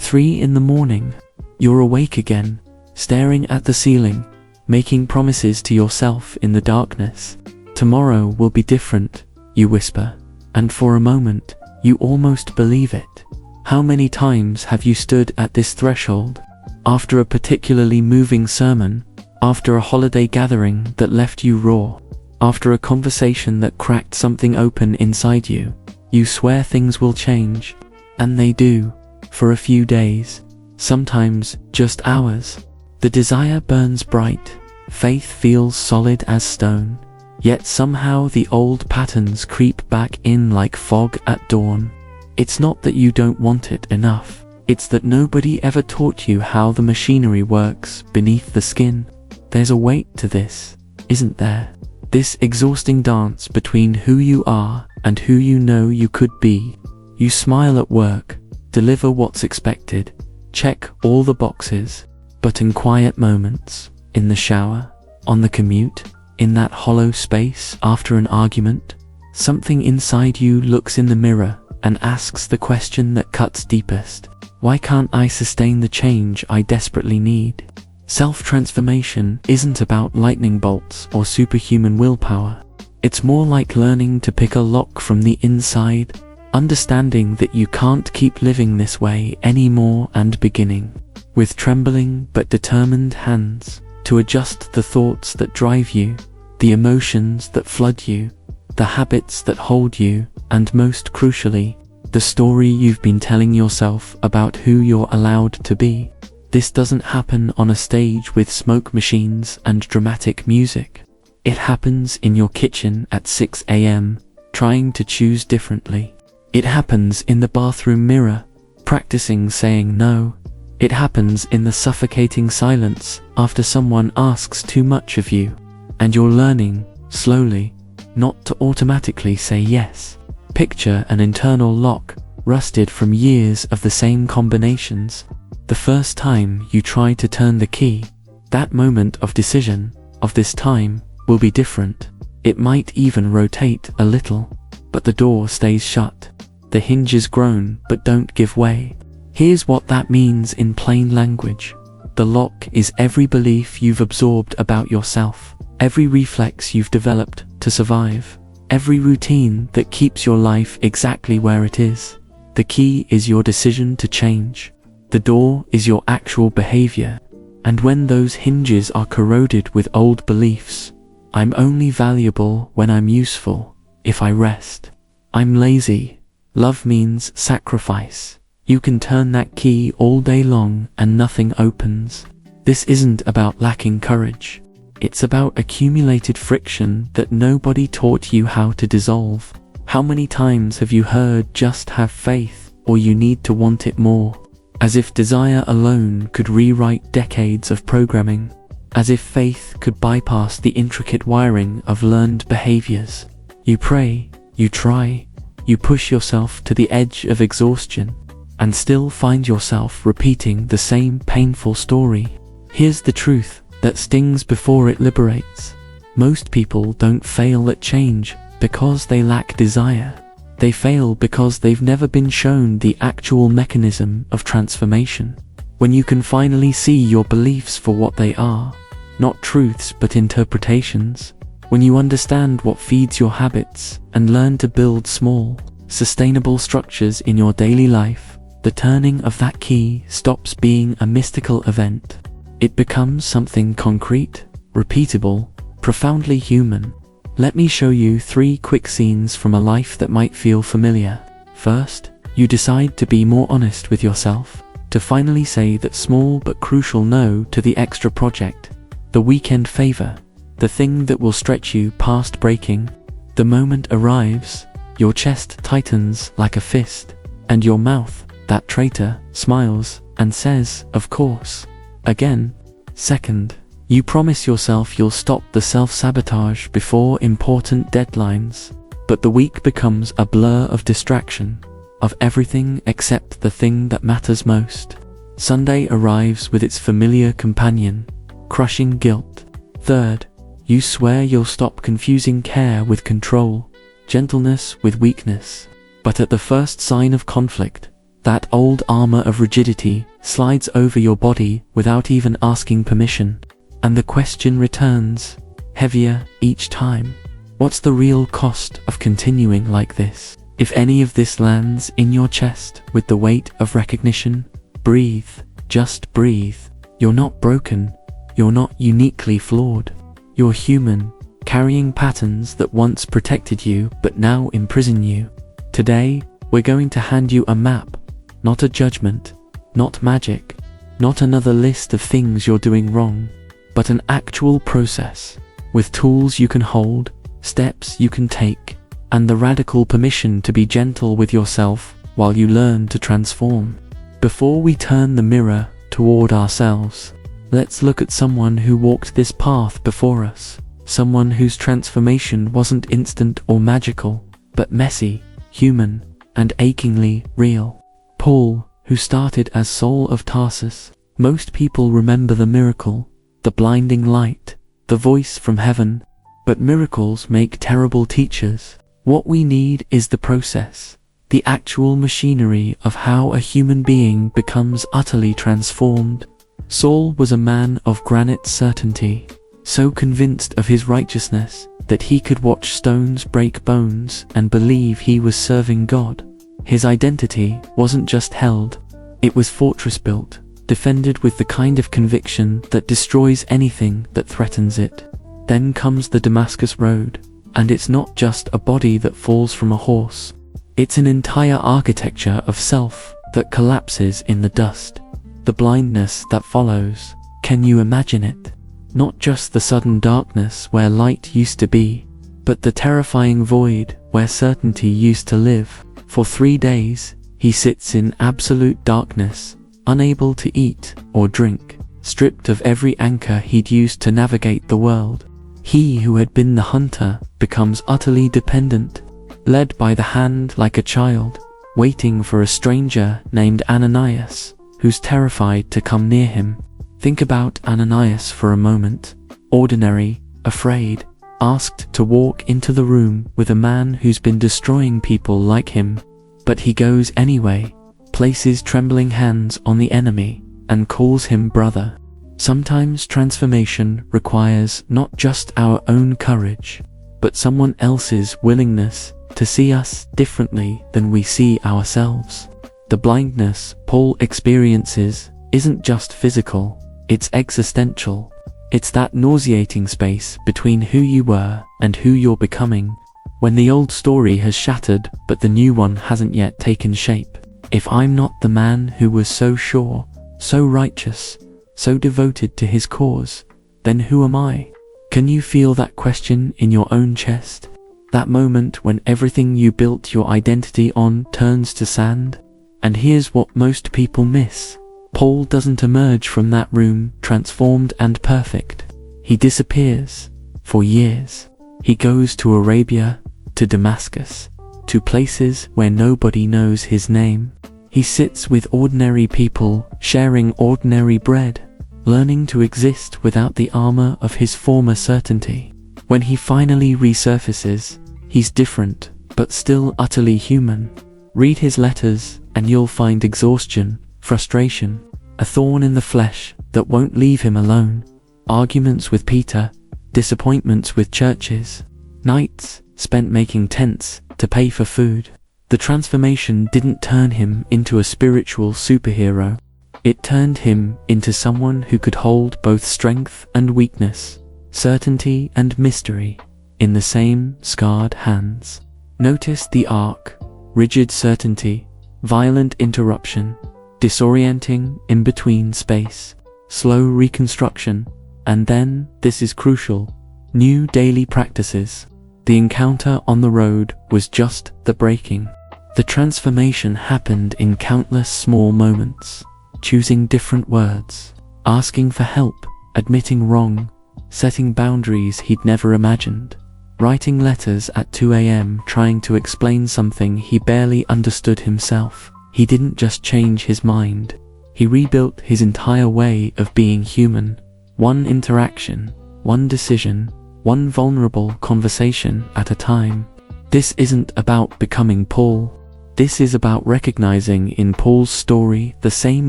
3 in the morning. You're awake again, staring at the ceiling, making promises to yourself in the darkness. Tomorrow will be different, you whisper, and for a moment, you almost believe it. How many times have you stood at this threshold? After a particularly moving sermon, after a holiday gathering that left you raw, after a conversation that cracked something open inside you, you swear things will change, and they do, for a few days, sometimes just hours. The desire burns bright, faith feels solid as stone, yet somehow the old patterns creep back in like fog at dawn. It's not that you don't want it enough, it's that nobody ever taught you how the machinery works beneath the skin. There's a weight to this, isn't there? This exhausting dance between who you are and who you know you could be. You smile at work, deliver what's expected, check all the boxes, but in quiet moments, in the shower, on the commute, in that hollow space after an argument, something inside you looks in the mirror and asks the question that cuts deepest. Why can't I sustain the change I desperately need? Self-transformation isn't about lightning bolts or superhuman willpower. It's more like learning to pick a lock from the inside, understanding that you can't keep living this way anymore and beginning, with trembling but determined hands, to adjust the thoughts that drive you, the emotions that flood you, the habits that hold you, and most crucially, the story you've been telling yourself about who you're allowed to be. This doesn't happen on a stage with smoke machines and dramatic music. It happens in your kitchen at 6 a.m., trying to choose differently. It happens in the bathroom mirror, practicing saying no. It happens in the suffocating silence after someone asks too much of you, and you're learning, slowly, not to automatically say yes. Picture an internal lock, rusted from years of the same combinations. The first time you try to turn the key, that moment of decision, of this time, will be different. It might even rotate a little, but the door stays shut. The hinges groan but don't give way. Here's what that means in plain language. The lock is every belief you've absorbed about yourself, every reflex you've developed to survive, every routine that keeps your life exactly where it is. The key is your decision to change. The door is your actual behavior. And when those hinges are corroded with old beliefs, I'm only valuable when I'm useful, if I rest. I'm lazy. Love means sacrifice. You can turn that key all day long and nothing opens. This isn't about lacking courage. It's about accumulated friction that nobody taught you how to dissolve. How many times have you heard just have faith, or you need to want it more? As if desire alone could rewrite decades of programming. As if faith could bypass the intricate wiring of learned behaviors. You pray, you try, you push yourself to the edge of exhaustion, and still find yourself repeating the same painful story. Here's the truth that stings before it liberates. Most people don't fail at change because they lack desire. They fail because they've never been shown the actual mechanism of transformation. When you can finally see your beliefs for what they are, not truths but interpretations, when you understand what feeds your habits and learn to build small, sustainable structures in your daily life, the turning of that key stops being a mystical event. It becomes something concrete, repeatable, profoundly human. Let me show you 3 quick scenes from a life that might feel familiar. First, you decide to be more honest with yourself, to finally say that small but crucial no to the extra project, the weekend favor, the thing that will stretch you past breaking. The moment arrives, your chest tightens like a fist, and your mouth, that traitor, smiles and says, "Of course." Again. Second, you promise yourself you'll stop the self-sabotage before important deadlines, but the week becomes a blur of distraction, of everything except the thing that matters most. Sunday arrives with its familiar companion, crushing guilt. Third, you swear you'll stop confusing care with control, gentleness with weakness, but at the first sign of conflict, That old armor of rigidity slides over your body without even asking permission. And the question returns, heavier each time. What's the real cost of continuing like this? If any of this lands in your chest with the weight of recognition, breathe, just breathe. You're not broken. You're not uniquely flawed. You're human, carrying patterns that once protected you but now imprison you. Today, we're going to hand you a map, not a judgment, not magic, not another list of things you're doing wrong, but an actual process, with tools you can hold, steps you can take, and the radical permission to be gentle with yourself while you learn to transform. Before we turn the mirror toward ourselves, let's look at someone who walked this path before us, someone whose transformation wasn't instant or magical, but messy, human, and achingly real. Paul, who started as Saul of Tarsus. Most people remember the miracle, the blinding light, the voice from heaven, but miracles make terrible teachers. What we need is the process, the actual machinery of how a human being becomes utterly transformed. Saul was a man of granite certainty, so convinced of his righteousness that he could watch stones break bones and believe he was serving God. His identity wasn't just held, it was fortress built, defended with the kind of conviction that destroys anything that threatens it. Then comes the Damascus Road, and it's not just a body that falls from a horse. It's an entire architecture of self that collapses in the dust. The blindness that follows, can you imagine it? Not just the sudden darkness where light used to be, but the terrifying void where certainty used to live. For 3 days, he sits in absolute darkness, unable to eat or drink, stripped of every anchor he'd used to navigate the world. He who had been the hunter becomes utterly dependent, led by the hand like a child, waiting for a stranger named Ananias, who's terrified to come near him. Think about Ananias for a moment. Ordinary, afraid, asked to walk into the room with a man who's been destroying people like him. But he goes anyway, places trembling hands on the enemy, and calls him brother. Sometimes transformation requires not just our own courage, but someone else's willingness to see us differently than we see ourselves. The blindness Paul experiences isn't just physical, it's existential. It's that nauseating space between who you were and who you're becoming, when the old story has shattered but the new one hasn't yet taken shape. If I'm not the man who was so sure, so righteous, so devoted to his cause, then who am I? Can you feel that question in your own chest? That moment when everything you built your identity on turns to sand? And here's what most people miss. Paul doesn't emerge from that room transformed and perfect. He disappears for years. He goes to Arabia, to Damascus, to places where nobody knows his name. He sits with ordinary people, sharing ordinary bread, learning to exist without the armor of his former certainty. When he finally resurfaces, he's different, but still utterly human. Read his letters, and you'll find exhaustion, frustration, a thorn in the flesh that won't leave him alone, arguments with Peter, disappointments with churches, nights spent making tents to pay for food. The transformation didn't turn him into a spiritual superhero. It turned him into someone who could hold both strength and weakness, certainty and mystery, in the same scarred hands. Notice the arc: rigid certainty, violent interruption, disorienting in-between space, slow reconstruction, and then, this is crucial, new daily practices. The encounter on the road was just the breaking. The transformation happened in countless small moments, choosing different words, asking for help, admitting wrong, setting boundaries he'd never imagined, writing letters at 2 a.m. trying to explain something he barely understood himself. He didn't just change his mind, he rebuilt his entire way of being human. One interaction, one decision, one vulnerable conversation at a time. This isn't about becoming Paul. This is about recognizing in Paul's story the same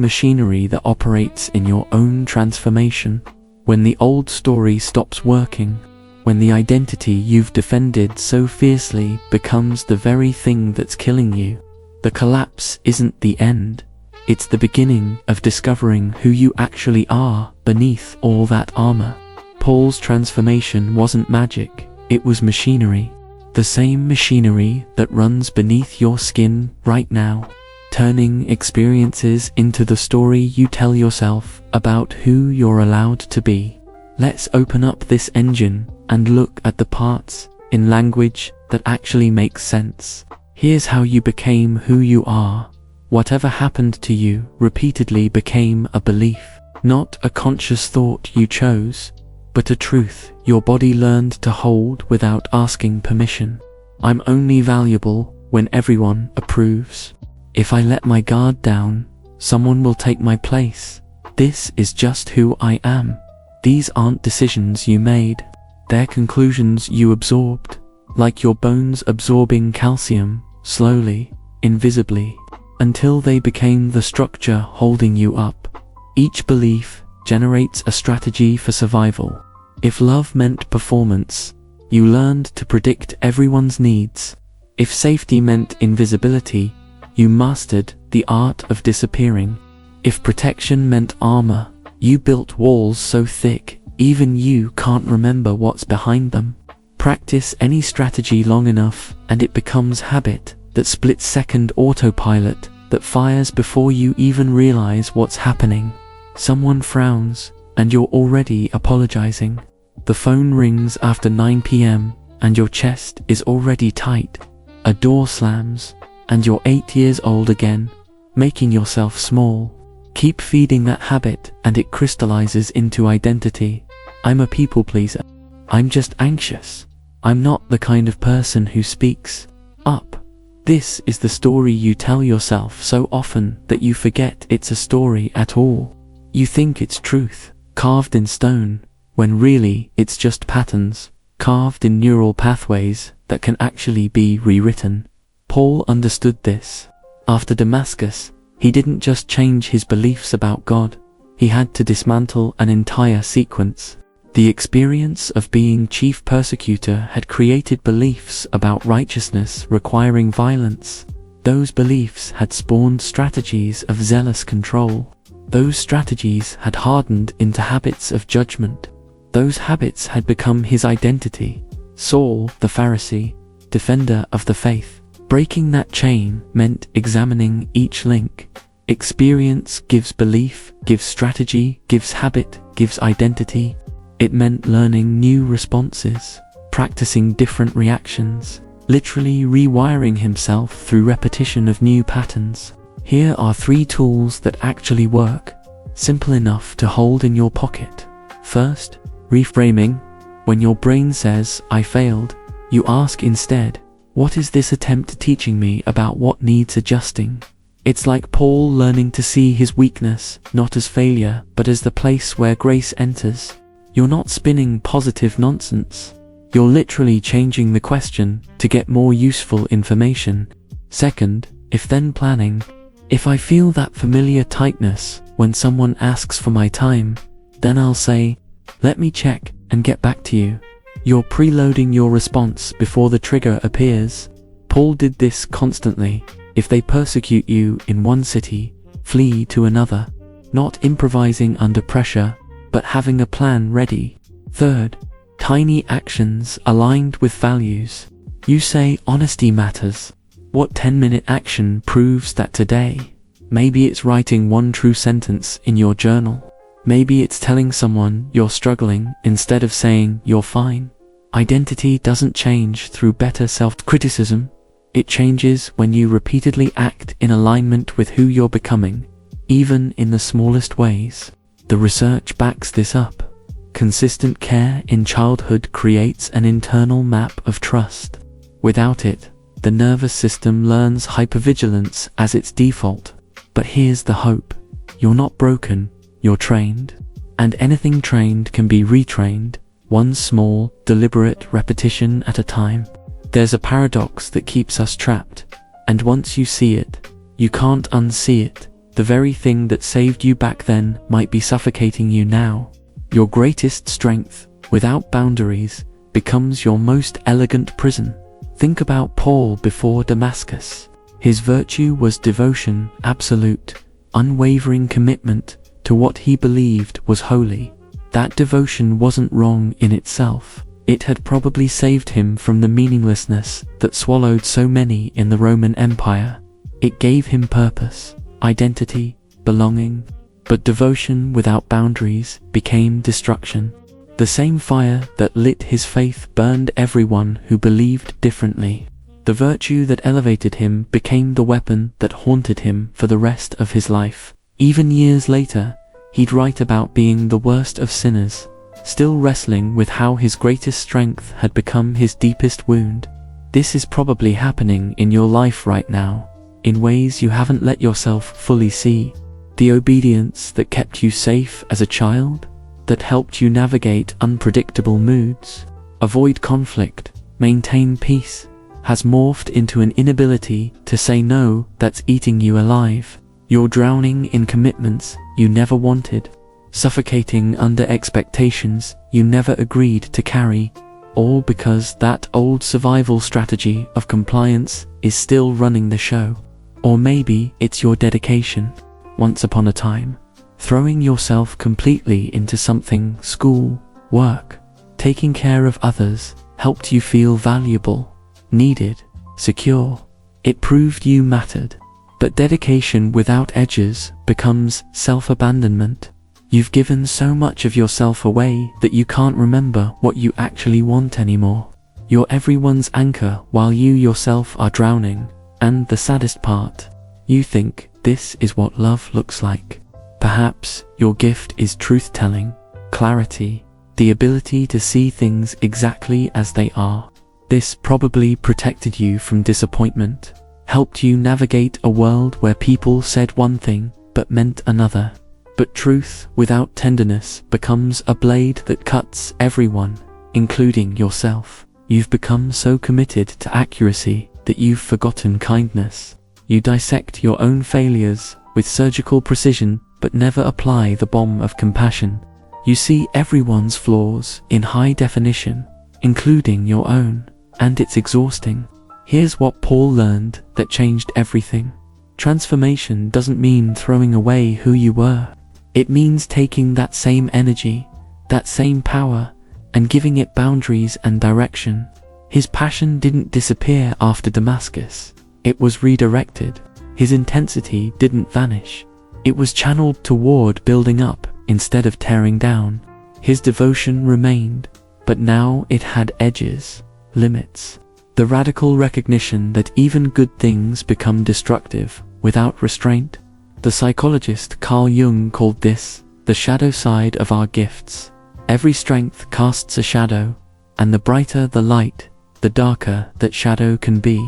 machinery that operates in your own transformation. When the old story stops working, when the identity you've defended so fiercely becomes the very thing that's killing you, the collapse isn't the end. It's the beginning of discovering who you actually are beneath all that armor. Paul's transformation wasn't magic, it was machinery. The same machinery that runs beneath your skin right now, turning experiences into the story you tell yourself about who you're allowed to be. Let's open up this engine and look at the parts in language that actually makes sense. Here's how you became who you are. Whatever happened to you repeatedly became a belief, not a conscious thought you chose, but a truth your body learned to hold without asking permission. I'm only valuable when everyone approves. If I let my guard down, someone will take my place. This is just who I am. These aren't decisions you made. They're conclusions you absorbed, like your bones absorbing calcium, slowly, invisibly, until they became the structure holding you up. Each belief generates a strategy for survival. If love meant performance, you learned to predict everyone's needs. If safety meant invisibility, you mastered the art of disappearing. If protection meant armor, you built walls so thick, even you can't remember what's behind them. Practice any strategy long enough, and it becomes habit, that split-second autopilot that fires before you even realize what's happening. Someone frowns, and you're already apologizing. The phone rings after 9 p.m., and your chest is already tight. A door slams, and you're 8 years old again, making yourself small. Keep feeding that habit, and it crystallizes into identity. I'm a people pleaser. I'm just anxious. I'm not the kind of person who speaks up. This is the story you tell yourself so often that you forget it's a story at all. You think it's truth, carved in stone, when really it's just patterns, carved in neural pathways that can actually be rewritten. Paul understood this. After Damascus, he didn't just change his beliefs about God, he had to dismantle an entire sequence. The experience of being chief persecutor had created beliefs about righteousness requiring violence. Those beliefs had spawned strategies of zealous control. Those strategies had hardened into habits of judgment. Those habits had become his identity. Saul, the Pharisee, defender of the faith. Breaking that chain meant examining each link. Experience gives belief, gives strategy, gives habit, gives identity. It meant learning new responses, practicing different reactions, literally rewiring himself through repetition of new patterns. Here are 3 tools that actually work, simple enough to hold in your pocket. First, reframing. When your brain says, "I failed," you ask instead, "What is this attempt teaching me about what needs adjusting?" It's like Paul learning to see his weakness, not as failure, but as the place where grace enters. You're not spinning positive nonsense. You're literally changing the question to get more useful information. Second, if-then planning. If I feel that familiar tightness when someone asks for my time, then I'll say, "Let me check and get back to you." You're preloading your response before the trigger appears. Paul did this constantly. If they persecute you in one city, flee to another. Not improvising under pressure, but having a plan ready. Third, tiny actions aligned with values. You say honesty matters. What 10-minute action proves that today? Maybe it's writing one true sentence in your journal. Maybe it's telling someone you're struggling instead of saying you're fine. Identity doesn't change through better self-criticism. It changes when you repeatedly act in alignment with who you're becoming, even in the smallest ways. The research backs this up. Consistent care in childhood creates an internal map of trust. Without it, the nervous system learns hypervigilance as its default. But here's the hope. You're not broken, you're trained. And anything trained can be retrained, one small, deliberate repetition at a time. There's a paradox that keeps us trapped. And once you see it, you can't unsee it. The very thing that saved you back then might be suffocating you now. Your greatest strength, without boundaries, becomes your most elegant prison. Think about Paul before Damascus. His virtue was devotion, absolute, unwavering commitment to what he believed was holy. That devotion wasn't wrong in itself. It had probably saved him from the meaninglessness that swallowed so many in the Roman Empire. It gave him purpose, identity, belonging. But devotion without boundaries became destruction. The same fire that lit his faith burned everyone who believed differently. The virtue that elevated him became the weapon that haunted him for the rest of his life. Even years later, he'd write about being the worst of sinners, still wrestling with how his greatest strength had become his deepest wound. This is probably happening in your life right now, in ways you haven't let yourself fully see. The obedience that kept you safe as a child, that helped you navigate unpredictable moods, avoid conflict, maintain peace, has morphed into an inability to say no that's eating you alive. You're drowning in commitments you never wanted, suffocating under expectations you never agreed to carry, all because that old survival strategy of compliance is still running the show. Or maybe it's your dedication. Once upon a time, throwing yourself completely into something, school, work, taking care of others, helped you feel valuable, needed, secure. It proved you mattered. But dedication without edges becomes self-abandonment. You've given so much of yourself away that you can't remember what you actually want anymore. You're everyone's anchor while you yourself are drowning. And the saddest part, you think this is what love looks like. Perhaps your gift is truth-telling, clarity, the ability to see things exactly as they are. This probably protected you from disappointment, helped you navigate a world where people said one thing but meant another. But truth without tenderness becomes a blade that cuts everyone, including yourself. You've become so committed to accuracy that you've forgotten kindness. You dissect your own failures with surgical precision but never apply the balm of compassion. You see everyone's flaws in high definition, including your own, and it's exhausting. Here's what Paul learned that changed everything. Transformation doesn't mean throwing away who you were. It means taking that same energy, that same power, and giving it boundaries and direction. His passion didn't disappear after Damascus. It was redirected. His intensity didn't vanish. It was channeled toward building up instead of tearing down. His devotion remained, but now it had edges, limits. The radical recognition that even good things become destructive without restraint. The psychologist Carl Jung called this the shadow side of our gifts. Every strength casts a shadow, and the brighter the light, the darker that shadow can be.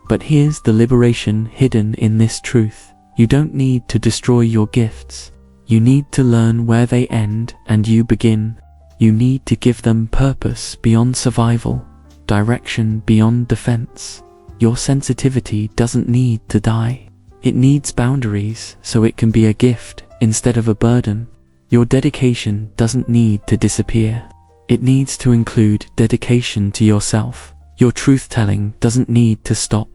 But here's the liberation hidden in this truth. You don't need to destroy your gifts. You need to learn where they end and you begin. You need to give them purpose beyond survival, direction beyond defense. Your sensitivity doesn't need to die. It needs boundaries so it can be a gift instead of a burden. Your dedication doesn't need to disappear. It needs to include dedication to yourself. Your truth-telling doesn't need to stop.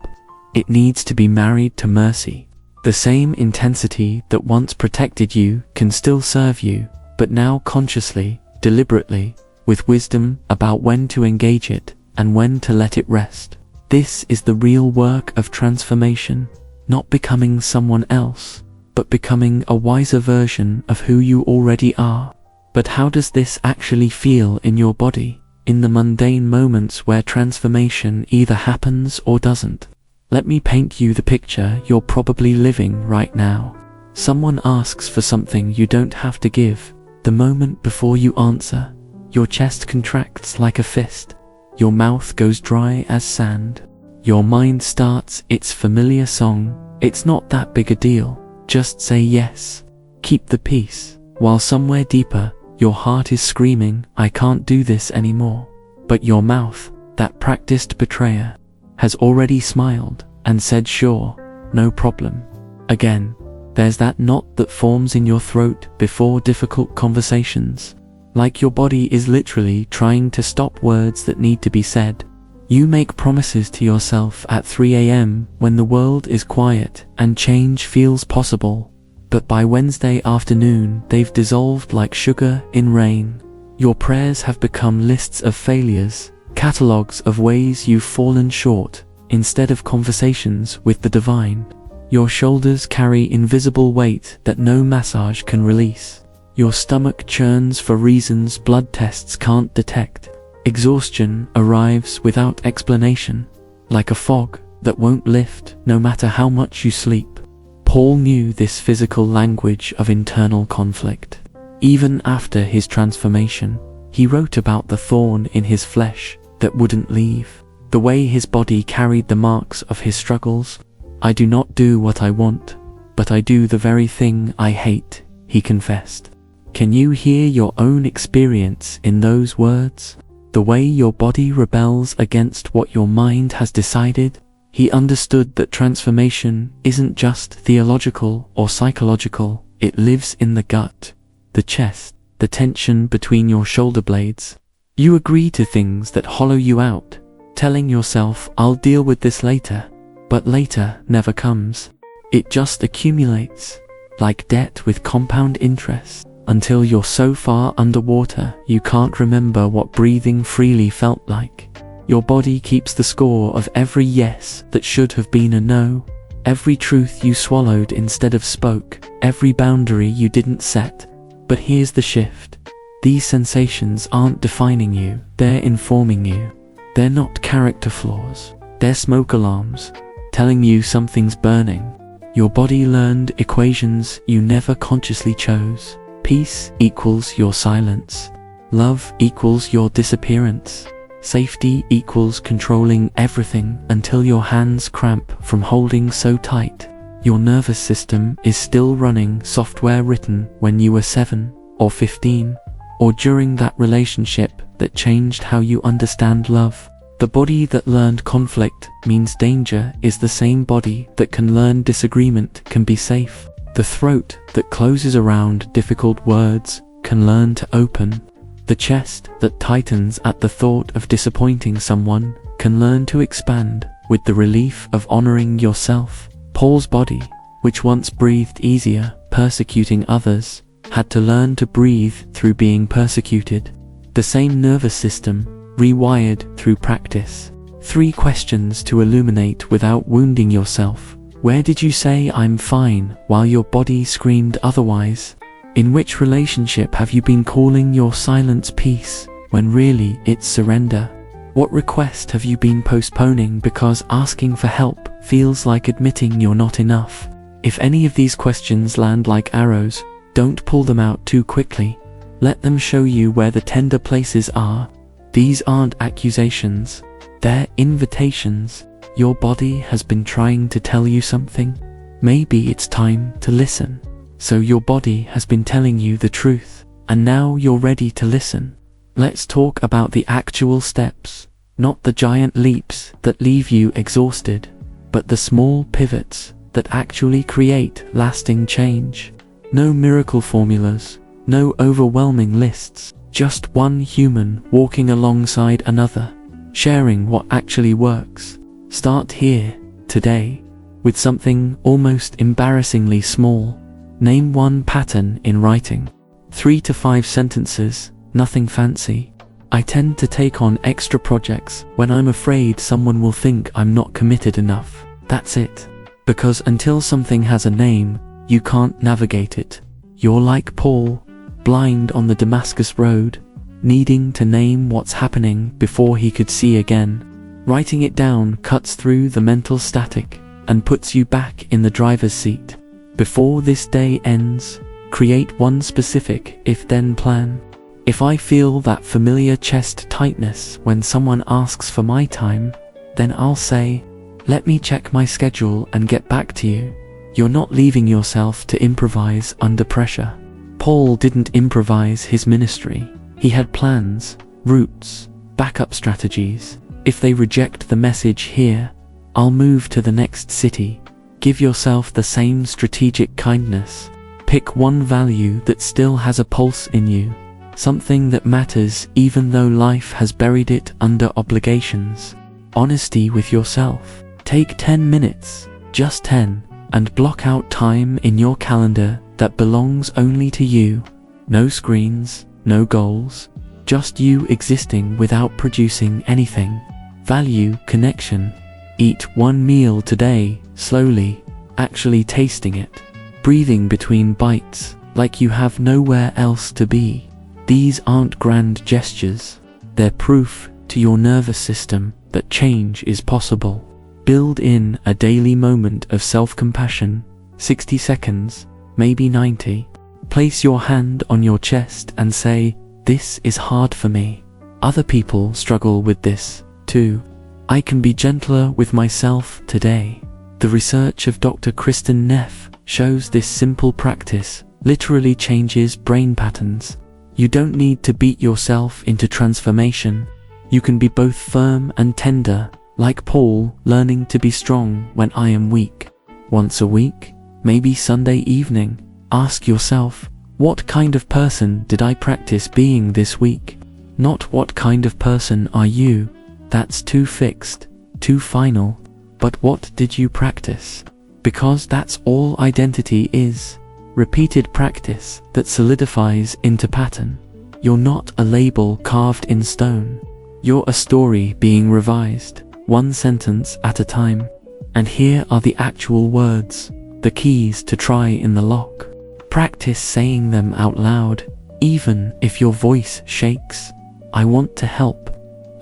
It needs to be married to mercy. The same intensity that once protected you can still serve you, but now consciously, deliberately, with wisdom about when to engage it and when to let it rest. This is the real work of transformation, not becoming someone else, but becoming a wiser version of who you already are. But how does this actually feel in your body, in the mundane moments where transformation either happens or doesn't? Let me paint you the picture you're probably living right now. Someone asks for something you don't have to give. The moment before you answer, your chest contracts like a fist. Your mouth goes dry as sand. Your mind starts its familiar song. It's not that big a deal. Just say yes. Keep the peace. While somewhere deeper, your heart is screaming, I can't do this anymore. But your mouth, that practiced betrayer, has already smiled. and said sure, no problem. Again, there's that knot that forms in your throat before difficult conversations. Like your body is literally trying to stop words that need to be said. You make promises to yourself at 3 a.m. when the world is quiet and change feels possible. But by Wednesday afternoon, they've dissolved like sugar in rain. Your prayers have become lists of failures, catalogues of ways you've fallen short, instead of conversations with the divine. Your shoulders carry invisible weight that no massage can release. Your stomach churns for reasons blood tests can't detect. Exhaustion arrives without explanation, like a fog that won't lift no matter how much you sleep. Paul knew this physical language of internal conflict. Even after his transformation, he wrote about the thorn in his flesh that wouldn't leave, the way his body carried the marks of his struggles. I do not do what I want, but I do the very thing I hate, he confessed. Can you hear your own experience in those words? The way your body rebels against what your mind has decided? He understood that transformation isn't just theological or psychological, it lives in the gut, the chest, the tension between your shoulder blades. You agree to things that hollow you out, telling yourself, I'll deal with this later, but later never comes. It just accumulates, like debt with compound interest, until you're so far underwater you can't remember what breathing freely felt like. Your body keeps the score of every yes that should have been a no, every truth you swallowed instead of spoke, every boundary you didn't set. But here's the shift. These sensations aren't defining you, they're informing you. They're not character flaws, they're smoke alarms, telling you something's burning. Your body learned equations you never consciously chose. Peace equals your silence. Love equals your disappearance. Safety equals controlling everything until your hands cramp from holding so tight. Your nervous system is still running software written when you were 7 or 15, or during that relationship that changed how you understand love. The body that learned conflict means danger is the same body that can learn disagreement can be safe. The throat that closes around difficult words can learn to open. The chest that tightens at the thought of disappointing someone can learn to expand with the relief of honoring yourself. Paul's body, which once breathed easier, persecuting others, had to learn to breathe through being persecuted. The same nervous system, rewired through practice. 3 questions to illuminate without wounding yourself. Where did you say I'm fine while your body screamed otherwise? In which relationship have you been calling your silence peace when really it's surrender? What request have you been postponing because asking for help feels like admitting you're not enough? If any of these questions land like arrows, don't pull them out too quickly. Let them show you where the tender places are. These aren't accusations, they're invitations. Your body has been trying to tell you something. Maybe it's time to listen. So your body has been telling you the truth, and now you're ready to listen. Let's talk about the actual steps, not the giant leaps that leave you exhausted, but the small pivots that actually create lasting change. No miracle formulas, no overwhelming lists, just one human walking alongside another, sharing what actually works. Start here, today, with something almost embarrassingly small. Name one pattern in writing. 3 to 5 sentences, nothing fancy. I tend to take on extra projects when I'm afraid someone will think I'm not committed enough. That's it. Because until something has a name, you can't navigate it. You're like Paul, blind on the Damascus road, needing to name what's happening before he could see again. Writing it down cuts through the mental static and puts you back in the driver's seat. Before this day ends, create one specific if-then plan. If I feel that familiar chest tightness when someone asks for my time, then I'll say, let me check my schedule and get back to you. You're not leaving yourself to improvise under pressure. Paul didn't improvise his ministry. He had plans, routes, backup strategies. If they reject the message here, I'll move to the next city. Give yourself the same strategic kindness. Pick one value that still has a pulse in you, something that matters even though life has buried it under obligations. Honesty with yourself. Take 10 minutes, just 10, and block out time in your calendar that belongs only to you. No screens, no goals, just you existing without producing anything. Value connection. Eat one meal today, slowly, actually tasting it. Breathing between bites, like you have nowhere else to be. These aren't grand gestures. They're proof to your nervous system that change is possible. Build in a daily moment of self-compassion, 60 seconds, maybe 90. Place your hand on your chest and say, "This is hard for me. Other people struggle with this, too. I can be gentler with myself today." The research of Dr. Kristin Neff shows this simple practice literally changes brain patterns. You don't need to beat yourself into transformation. You can be both firm and tender, like Paul learning to be strong when I am weak. Once a week, maybe Sunday evening, ask yourself, what kind of person did I practice being this week? Not what kind of person are you? That's too fixed, too final. But what did you practice? Because that's all identity is. Repeated practice that solidifies into pattern. You're not a label carved in stone. You're a story being revised, one sentence at a time. And here are the actual words, the keys to try in the lock. Practice saying them out loud, even if your voice shakes. I want to help,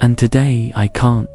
and today I can't.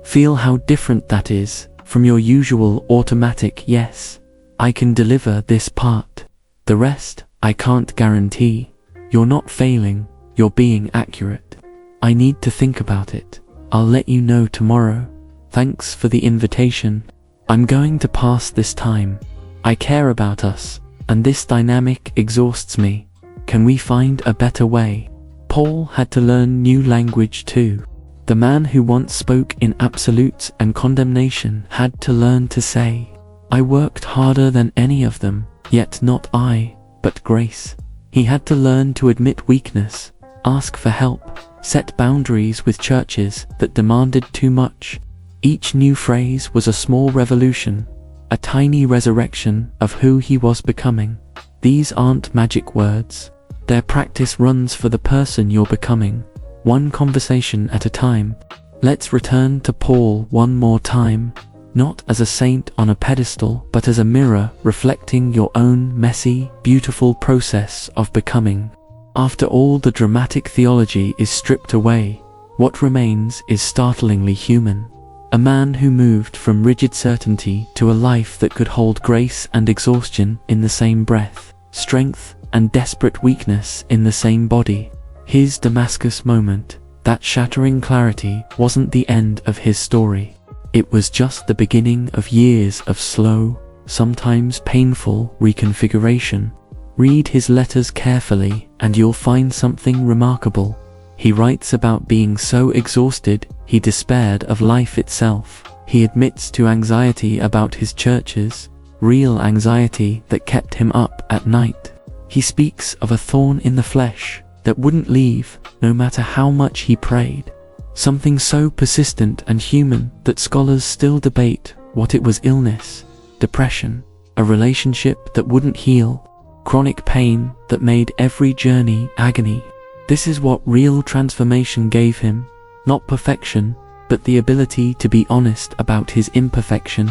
Feel how different that is from your usual automatic yes. I can deliver this part. The rest, I can't guarantee. You're not failing, you're being accurate. I need to think about it. I'll let you know tomorrow. Thanks for the invitation. I'm going to pass this time. I care about us, and this dynamic exhausts me. Can we find a better way? Paul had to learn new language too. The man who once spoke in absolutes and condemnation had to learn to say, I worked harder than any of them, yet not I, but grace. He had to learn to admit weakness, ask for help, set boundaries with churches that demanded too much. Each new phrase was a small revolution, a tiny resurrection of who he was becoming. These aren't magic words. Their practice runs for the person you're becoming, one conversation at a time. Let's return to Paul one more time, not as a saint on a pedestal, but as a mirror reflecting your own messy, beautiful process of becoming. After all the dramatic theology is stripped away, what remains is startlingly human. A man who moved from rigid certainty to a life that could hold grace and exhaustion in the same breath, strength and desperate weakness in the same body. His Damascus moment, that shattering clarity, wasn't the end of his story. It was just the beginning of years of slow, sometimes painful reconfiguration. Read his letters carefully and you'll find something remarkable. He writes about being so exhausted he despaired of life itself. He admits to anxiety about his churches, real anxiety that kept him up at night. He speaks of a thorn in the flesh that wouldn't leave no matter how much he prayed. Something so persistent and human that scholars still debate what it was: illness, depression, a relationship that wouldn't heal, chronic pain that made every journey agony. This is what real transformation gave him, not perfection, but the ability to be honest about his imperfection.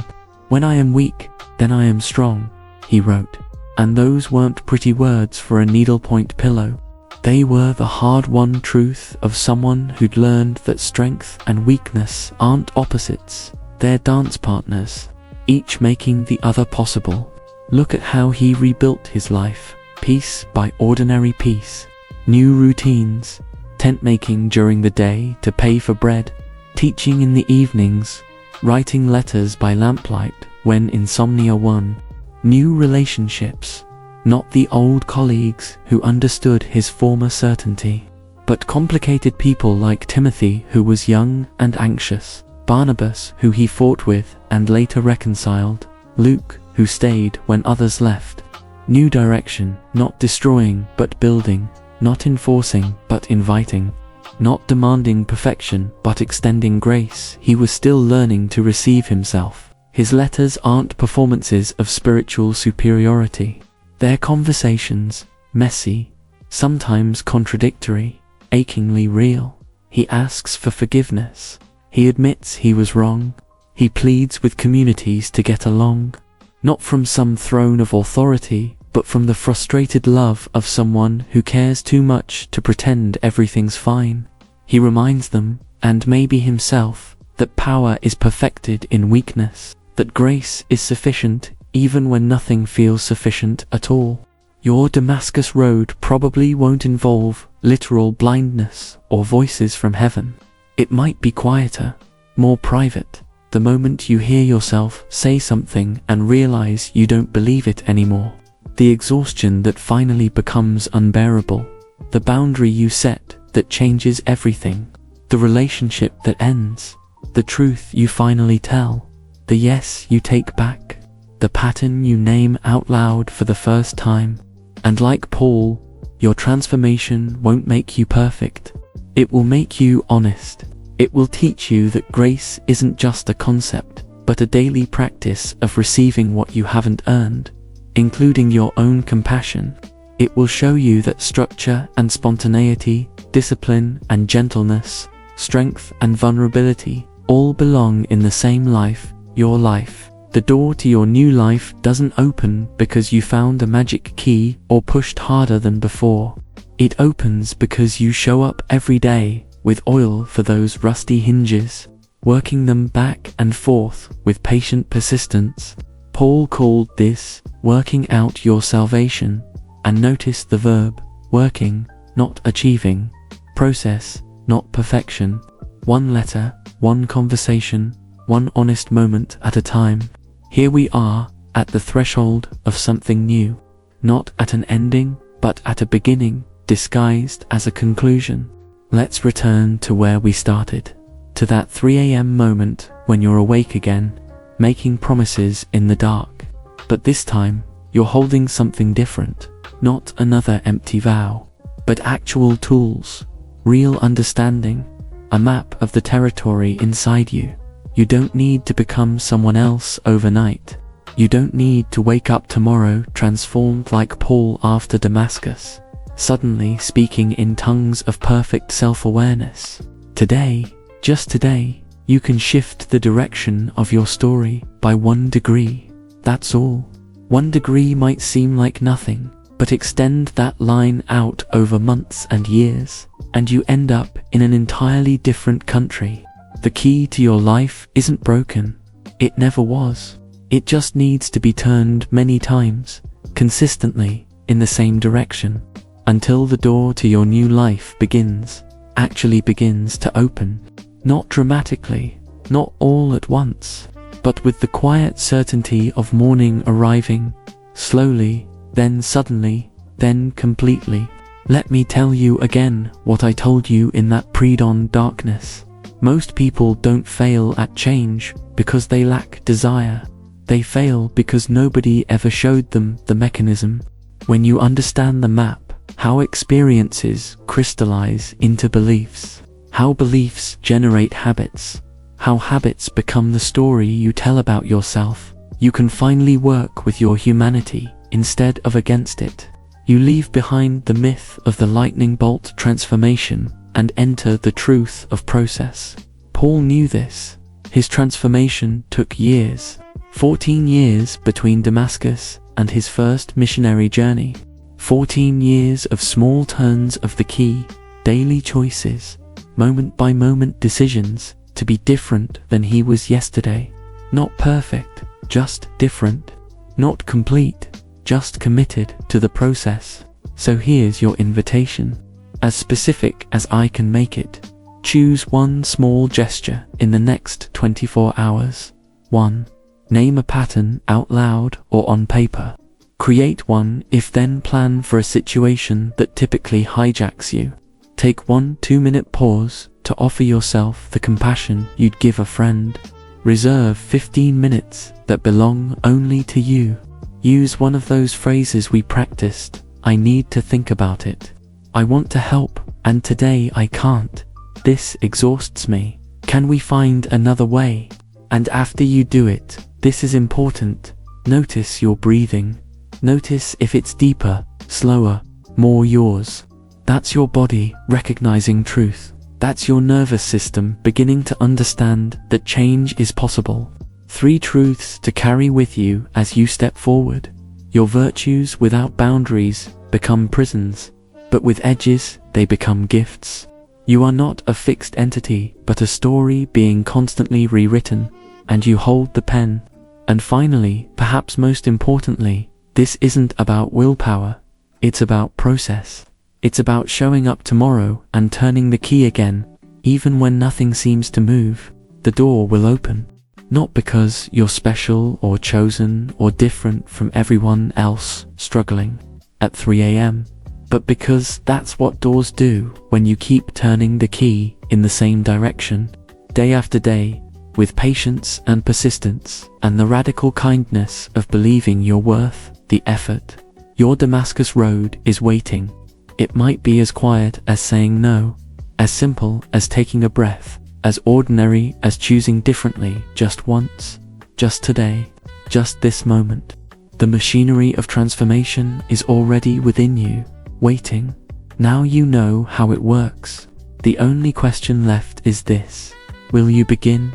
When I am weak, then I am strong, he wrote. And those weren't pretty words for a needlepoint pillow. They were the hard-won truth of someone who'd learned that strength and weakness aren't opposites, they're dance partners, each making the other possible. Look at how he rebuilt his life, piece by ordinary piece. New routines, tent making during the day to pay for bread, teaching in the evenings, writing letters by lamplight when insomnia won. New relationships, not the old colleagues who understood his former certainty, but complicated people like Timothy, who was young and anxious. Barnabas, who he fought with and later reconciled. Luke, who stayed when others left. New direction, not destroying but building, not enforcing but inviting, not demanding perfection but extending grace. He was still learning to receive himself. His letters aren't performances of spiritual superiority. They're conversations, messy, sometimes contradictory, achingly real. He asks for forgiveness. He admits he was wrong. He pleads with communities to get along. Not from some throne of authority, but from the frustrated love of someone who cares too much to pretend everything's fine. He reminds them, and maybe himself, that power is perfected in weakness, that grace is sufficient even when nothing feels sufficient at all. Your Damascus road probably won't involve literal blindness or voices from heaven. It might be quieter, more private, the moment you hear yourself say something and realize you don't believe it anymore. The exhaustion that finally becomes unbearable. The boundary you set that changes everything. The relationship that ends. The truth you finally tell. The yes you take back. The pattern you name out loud for the first time. And like Paul, your transformation won't make you perfect. It will make you honest. It will teach you that grace isn't just a concept, but a daily practice of receiving what you haven't earned, including your own compassion. It will show you that structure and spontaneity, discipline and gentleness, strength and vulnerability, all belong in the same life, your life. The door to your new life doesn't open because you found a magic key or pushed harder than before. It opens because you show up every day with oil for those rusty hinges, working them back and forth with patient persistence. Paul called this working out your salvation, and notice the verb, working, not achieving, process, not perfection, one letter, one conversation, one honest moment at a time. Here we are, at the threshold of something new, not at an ending, but at a beginning, disguised as a conclusion. Let's return to where we started, to that 3 a.m. moment when you're awake again, making promises in the dark. But this time, you're holding something different, not another empty vow, but actual tools, real understanding, a map of the territory inside you. You don't need to become someone else overnight. You don't need to wake up tomorrow transformed like Paul after Damascus, suddenly speaking in tongues of perfect self-awareness. Today, just today, you can shift the direction of your story by 1 degree. That's all. 1 degree might seem like nothing, but extend that line out over months and years, and you end up in an entirely different country. The key to your life isn't broken. It never was. It just needs to be turned many times, consistently, in the same direction, until the door to your new life actually begins to open. Not dramatically, not all at once, but with the quiet certainty of morning arriving, slowly, then suddenly, then completely. Let me tell you again what I told you in that pre-dawn darkness. Most people don't fail at change because they lack desire. They fail because nobody ever showed them the mechanism. When you understand the map, how experiences crystallize into beliefs, how beliefs generate habits, how habits become the story you tell about yourself, you can finally work with your humanity instead of against it. You leave behind the myth of the lightning bolt transformation and enter the truth of process. Paul knew this. His transformation took years, 14 years between Damascus and his first missionary journey. 14 years of small turns of the key, daily choices, moment-by-moment decisions to be different than he was yesterday. Not perfect, just different. Not complete, just committed to the process. So here's your invitation. As specific as I can make it. Choose one small gesture in the next 24 hours. 1. Name a pattern out loud or on paper. Create one, if then plan for a situation that typically hijacks you. Take 1 2-minute pause, to offer yourself the compassion you'd give a friend. Reserve 15 minutes that belong only to you. Use one of those phrases we practiced. I need to think about it. I want to help, and today I can't. This exhausts me. Can we find another way? And after you do it, this is important. Notice your breathing. Notice if it's deeper, slower, more yours. That's your body recognizing truth. That's your nervous system beginning to understand that change is possible. 3 truths to carry with you as you step forward. Your virtues without boundaries become prisons, but with edges, they become gifts. You are not a fixed entity, but a story being constantly rewritten, and you hold the pen. And finally, perhaps most importantly, this isn't about willpower. It's about process. It's about showing up tomorrow and turning the key again. Even when nothing seems to move, the door will open. Not because you're special or chosen or different from everyone else struggling at 3 a.m., but because that's what doors do when you keep turning the key in the same direction, day after day, with patience and persistence, and the radical kindness of believing you're worth the effort. Your Damascus Road is waiting. It might be as quiet as saying no, as simple as taking a breath, as ordinary as choosing differently just once, just today, just this moment. The machinery of transformation is already within you, waiting. Now you know how it works. The only question left is this: will you begin?